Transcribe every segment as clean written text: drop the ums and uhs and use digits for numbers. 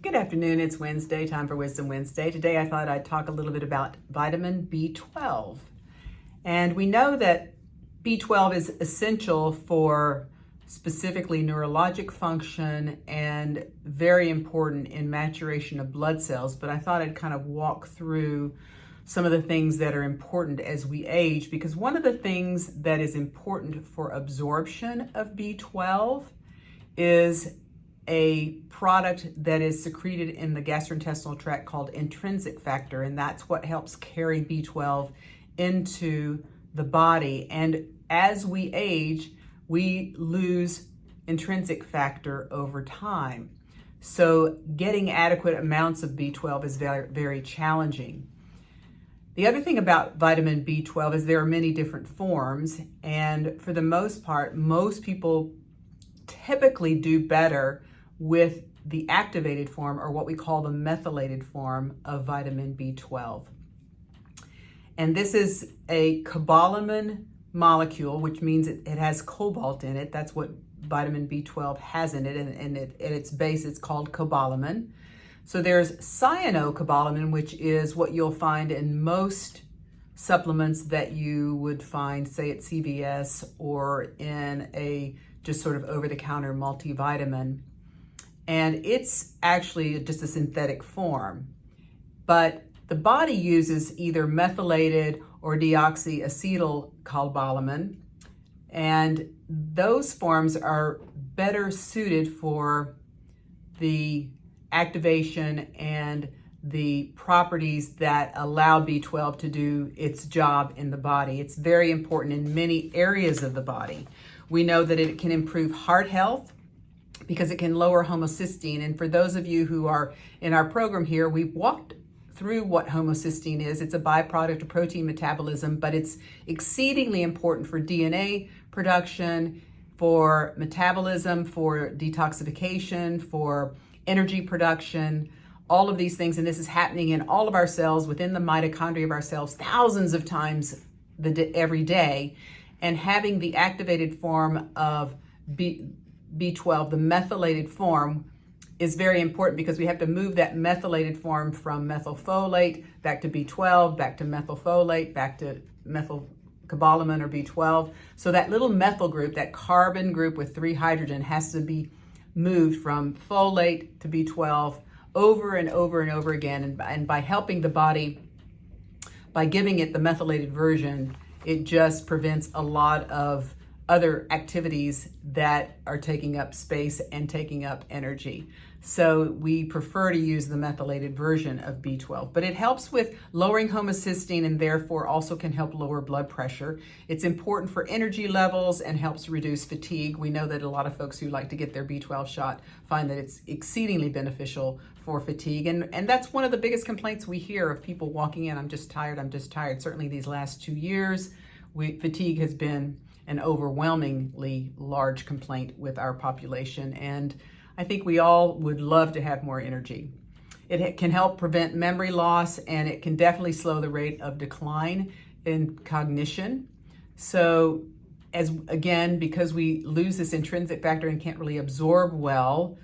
Good afternoon, it's Wednesday, time for Wisdom Wednesday. Today I thought I'd talk a little bit about vitamin B12. And we know that B12 is essential for specifically neurologic function and very important in maturation of blood cells, but I thought I'd kind of walk through some of the things that are important as we age, because one of the things that is important for absorption of B12 is a product that is secreted in the gastrointestinal tract called intrinsic factor, and that's what helps carry B12 into the body. And as we age, we lose intrinsic factor over time. So getting adequate amounts of B12 is very, very challenging. The other thing about vitamin B12 is there are many different forms, and for the most part, most people typically do better with the activated form, or what we call the methylated form of vitamin B12. And this is a cobalamin molecule, which means it has cobalt in it. That's what vitamin B12 has in it, and at its base it's called cobalamin. So there's cyanocobalamin, which is what you'll find in most supplements that you would find, say, at CVS or in a just sort of over-the-counter multivitamin. And it's actually just a synthetic form. But the body uses either methylated or deoxyacetylcobalamin, and those forms are better suited for the activation and the properties that allow B12 to do its job in the body. It's very important in many areas of the body. We know that it can improve heart health because it can lower homocysteine. And for those of you who are in our program here, we've walked through what homocysteine is. It's a byproduct of protein metabolism, but it's exceedingly important for DNA production, for metabolism, for detoxification, for energy production, all of these things. And this is happening in all of our cells, within the mitochondria of our cells, thousands of times every day. And having the activated form of B12, the methylated form, is very important because we have to move that methylated form from methylfolate back to B12, back to methylfolate, back to methylcobalamin or B12. So that little methyl group, that carbon group with 3 hydrogen, has to be moved from folate to B12 over and over and over again. And by helping the body, by giving it the methylated version, it just prevents a lot of other activities that are taking up space and taking up energy. So we prefer to use the methylated version of B12, but it helps with lowering homocysteine and therefore also can help lower blood pressure. It's important for energy levels and helps reduce fatigue. We know that a lot of folks who like to get their B12 shot find that it's exceedingly beneficial for fatigue. And that's one of the biggest complaints we hear of people walking in, I'm just tired, I'm just tired. Certainly these last 2 years, fatigue has been an overwhelmingly large complaint with our population, and I think we all would love to have more energy. It can help prevent memory loss, and it can definitely slow the rate of decline in cognition. So because we lose this intrinsic factor and can't really absorb well,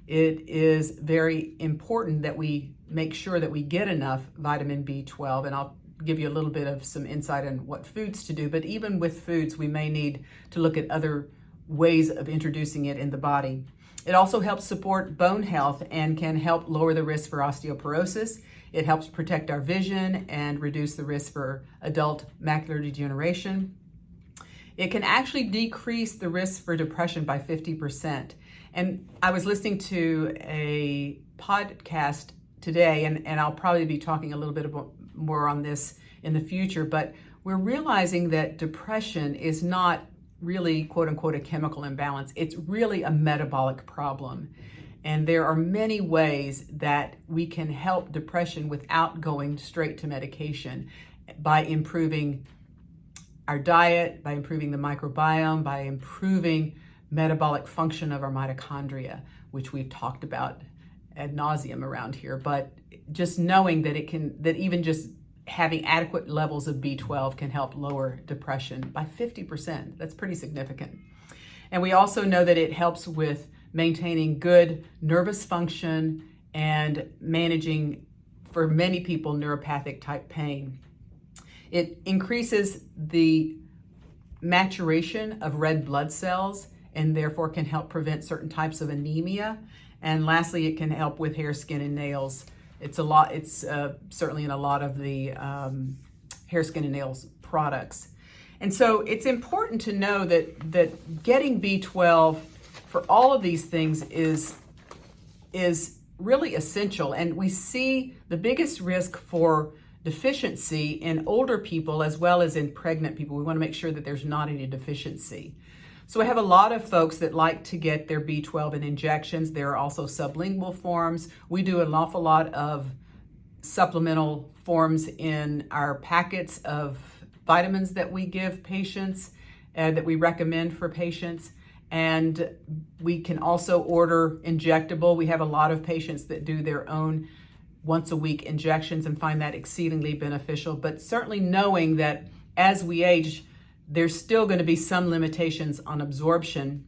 it is very important that we make sure that we get enough vitamin B12, and I'll give you a little bit of some insight on what foods to do, but even with foods, we may need to look at other ways of introducing it in the body. It also helps support bone health and can help lower the risk for osteoporosis. It helps protect our vision and reduce the risk for adult macular degeneration. It can actually decrease the risk for depression by 50%. And I was listening to a podcast today, and I'll probably be talking a little bit more on this in the future, but we're realizing that depression is not really, quote unquote, a chemical imbalance. It's really a metabolic problem. And there are many ways that we can help depression without going straight to medication, by improving our diet, by improving the microbiome, by improving metabolic function of our mitochondria, which we've talked about ad nauseum around here. But just knowing that that even just having adequate levels of B12 can help lower depression by 50%. That's pretty significant. And we also know that it helps with maintaining good nervous function and managing, for many people, neuropathic type pain. It increases the maturation of red blood cells and therefore can help prevent certain types of anemia. And lastly, it can help with hair, skin, and nails. It's certainly in a lot of the hair, skin, and nails products. And so it's important to know that getting B12 for all of these things is really essential. And we see the biggest risk for deficiency in older people as well as in pregnant people. We want to make sure that there's not any deficiency. So we have a lot of folks that like to get their B12 in injections. There are also sublingual forms. We do an awful lot of supplemental forms in our packets of vitamins that we give patients, that we recommend for patients. And we can also order injectable. We have a lot of patients that do their own once a week injections and find that exceedingly beneficial. But certainly knowing that as we age, there's still going to be some limitations on absorption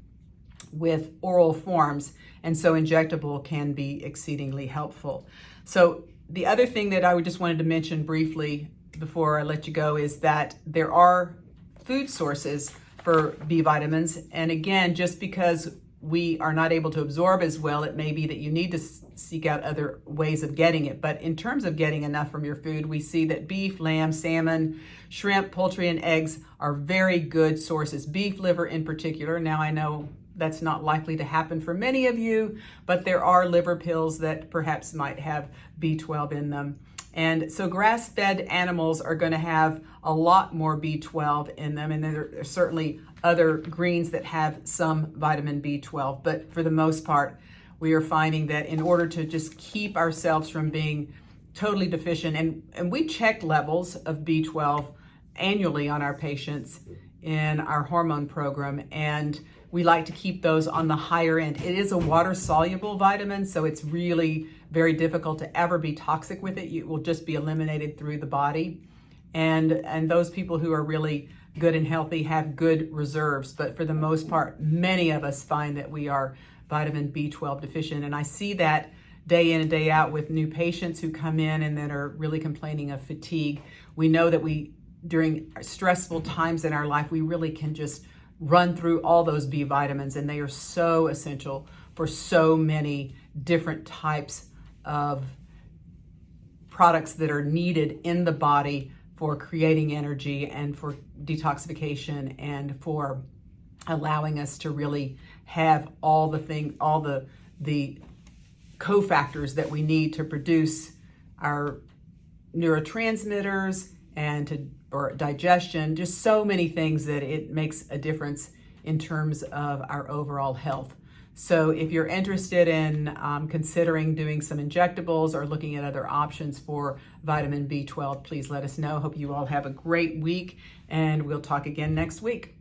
with oral forms. And so injectable can be exceedingly helpful. So the other thing that I just wanted to mention briefly before I let you go is that there are food sources for B vitamins. And again, just because we are not able to absorb as well, it may be that you need to seek out other ways of getting it. But in terms of getting enough from your food, we see that beef, lamb, salmon, shrimp, poultry, and eggs are very good sources. Beef liver in particular. Now I know that's not likely to happen for many of you, but there are liver pills that perhaps might have B12 in them. And so grass-fed animals are going to have a lot more B12 in them, and there are certainly other greens that have some vitamin B12. But for the most part, we are finding that in order to just keep ourselves from being totally deficient, and we check levels of B12 annually on our patients in our hormone program, and we like to keep those on the higher end. It is a water-soluble vitamin, so it's really very difficult to ever be toxic with it. It will just be eliminated through the body. And those people who are really good and healthy have good reserves. But for the most part, many of us find that we are vitamin B12 deficient. And I see that day in and day out with new patients who come in and that are really complaining of fatigue. We know that during stressful times in our life, we really can just run through all those B vitamins, and they are so essential for so many different types of products that are needed in the body for creating energy and for detoxification and for allowing us to really have all the cofactors that we need to produce our neurotransmitters and for digestion, just so many things that it makes a difference in terms of our overall health. So if you're interested in considering doing some injectables or looking at other options for vitamin B12, please let us know. Hope you all have a great week, and we'll talk again next week.